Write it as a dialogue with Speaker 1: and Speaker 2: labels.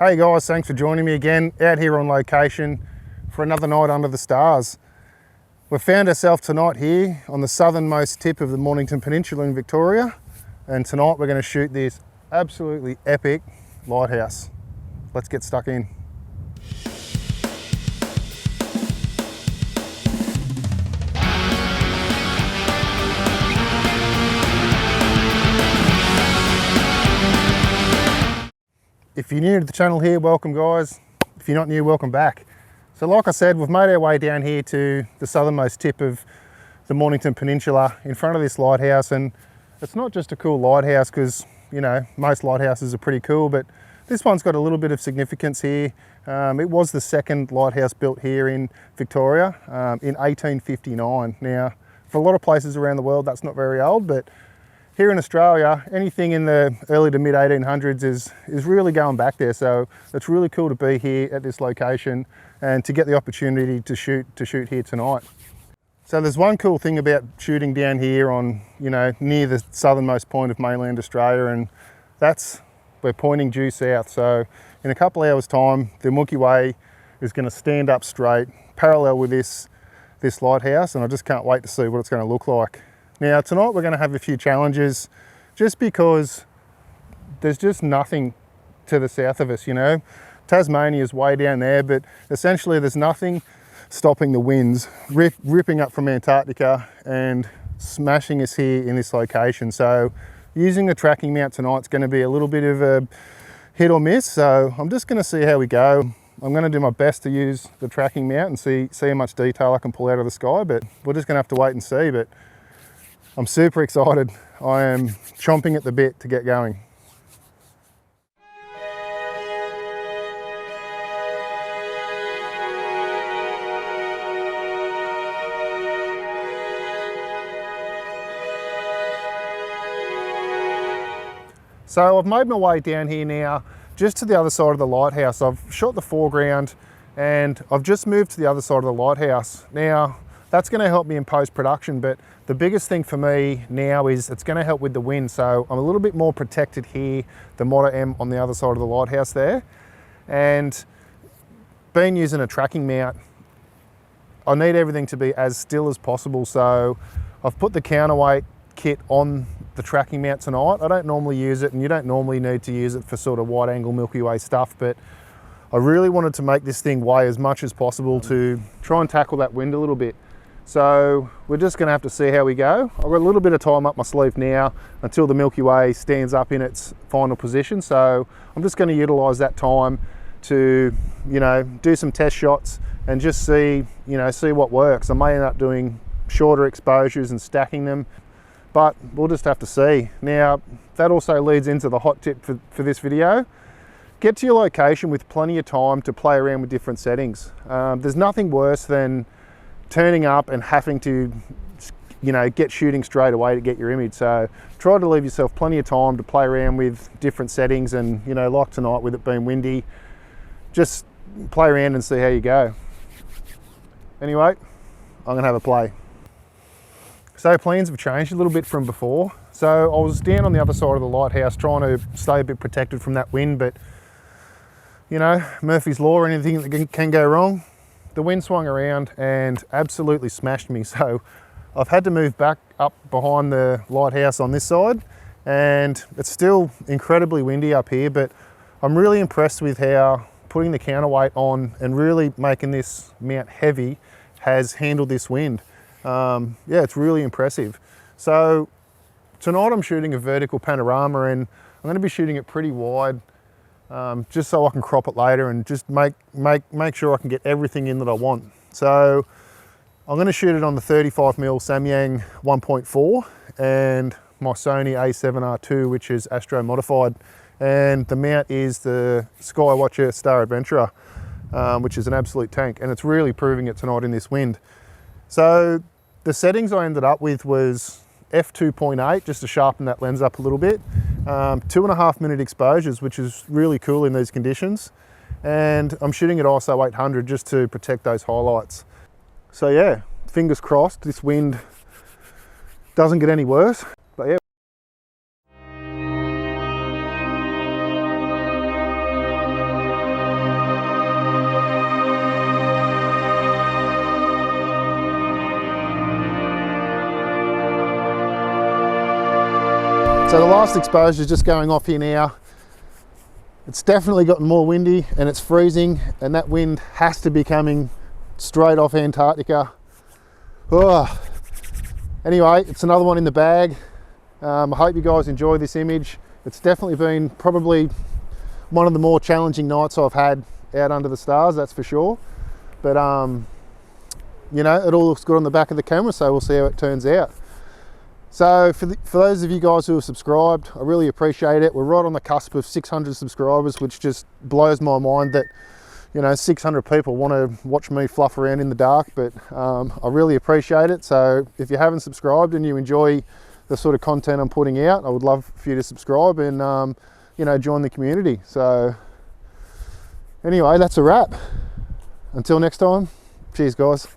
Speaker 1: Hey guys, thanks for joining me again out here on location for another night under the stars. We've found ourselves tonight here on the southernmost tip of the Mornington Peninsula in Victoria, and tonight we're going to shoot this absolutely epic lighthouse. Let's get stuck in. If you're new to the channel here, welcome guys. If you're not new, welcome back. So like I said, we've made our way down here to the southernmost tip of the Mornington Peninsula in front of this lighthouse, and it's not just a cool lighthouse because, you know, most lighthouses are pretty cool, but this one's got a little bit of significance here. It was the second lighthouse built here in Victoria in 1859. Now, for a lot of places around the world, that's not very old, but here in Australia, anything in the early to mid 1800s is really going back there. So it's really cool to be here at this location and to get the opportunity to shoot here tonight. So there's one cool thing about shooting down here on, you know, near the southernmost point of mainland Australia, and that's we're pointing due south. So in a couple of hours time, the Milky Way is going to stand up straight, parallel with this lighthouse, and I just can't wait to see what it's going to look like. Now tonight we're going to have a few challenges just because there's just nothing to the south of us, you know. Tasmania is way down there, but essentially there's nothing stopping the winds ripping up from Antarctica and smashing us here in this location. So using the tracking mount tonight is going to be a little bit of a hit or miss, so I'm just going to see how we go. I'm going to do my best to use the tracking mount and see how much detail I can pull out of the sky, but we're just going to have to wait and see. But I'm super excited. I am chomping at the bit to get going. So I've made my way down here now, just to the other side of the lighthouse. I've shot the foreground and I've just moved to the other side of the lighthouse. Now, that's going to help me in post-production, but the biggest thing for me now is it's going to help with the wind. So I'm a little bit more protected here than what I am on the other side of the lighthouse there. And being using a tracking mount, I need everything to be as still as possible. So I've put the counterweight kit on the tracking mount tonight. I don't normally use it, and you don't normally need to use it for sort of wide angle Milky Way stuff, but I really wanted to make this thing weigh as much as possible to try and tackle that wind a little bit. So we're just going to have to see how we go. I've got a little bit of time up my sleeve now until the Milky Way stands up in its final position. So I'm just going to utilise that time to, you know, do some test shots and just see what works. I may end up doing shorter exposures and stacking them, but we'll just have to see. Now, that also leads into the hot tip for this video. Get to your location with plenty of time to play around with different settings. There's nothing worse than turning up and having to, you know, get shooting straight away to get your image. So try to leave yourself plenty of time to play around with different settings, and, you know, like tonight with it being windy, just play around and see how you go. Anyway, I'm gonna have a play. So plans have changed a little bit from before. So I was down on the other side of the lighthouse trying to stay a bit protected from that wind, but, you know, Murphy's Law, anything that can go wrong. The wind swung around and absolutely smashed me. So I've had to move back up behind the lighthouse on this side, and it's still incredibly windy up here, but I'm really impressed with how putting the counterweight on and really making this mount heavy has handled this wind. Yeah, it's really impressive. So tonight I'm shooting a vertical panorama, and I'm going to be shooting it pretty wide, just so I can crop it later and just make sure I can get everything in that I want. So I'm going to shoot it on the 35mm Samyang 1.4 and my Sony A7R II, which is Astro modified, and the mount is the Skywatcher Star Adventurer, which is an absolute tank, and it's really proving it tonight in this wind. So the settings I ended up with was f2.8, just to sharpen that lens up a little bit. 2.5 minute exposures, which is really cool in these conditions. And I'm shooting at ISO 800 just to protect those highlights. So yeah, fingers crossed this wind doesn't get any worse. But yeah. So the last exposure is just going off here now. It's definitely gotten more windy and it's freezing, and that wind has to be coming straight off Antarctica. Oh. Anyway, it's another one in the bag. I hope you guys enjoy this image. It's definitely been probably one of the more challenging nights I've had out under the stars, that's for sure. But you know, it all looks good on the back of the camera, so we'll see how it turns out. So for those of you guys who have subscribed, I really appreciate it. We're right on the cusp of 600 subscribers, which just blows my mind that, you know, 600 people want to watch me fluff around in the dark, but I really appreciate it. So if you haven't subscribed and you enjoy the sort of content I'm putting out, I would love for you to subscribe and, you know, join the community. So anyway, that's a wrap. Until next time, cheers guys.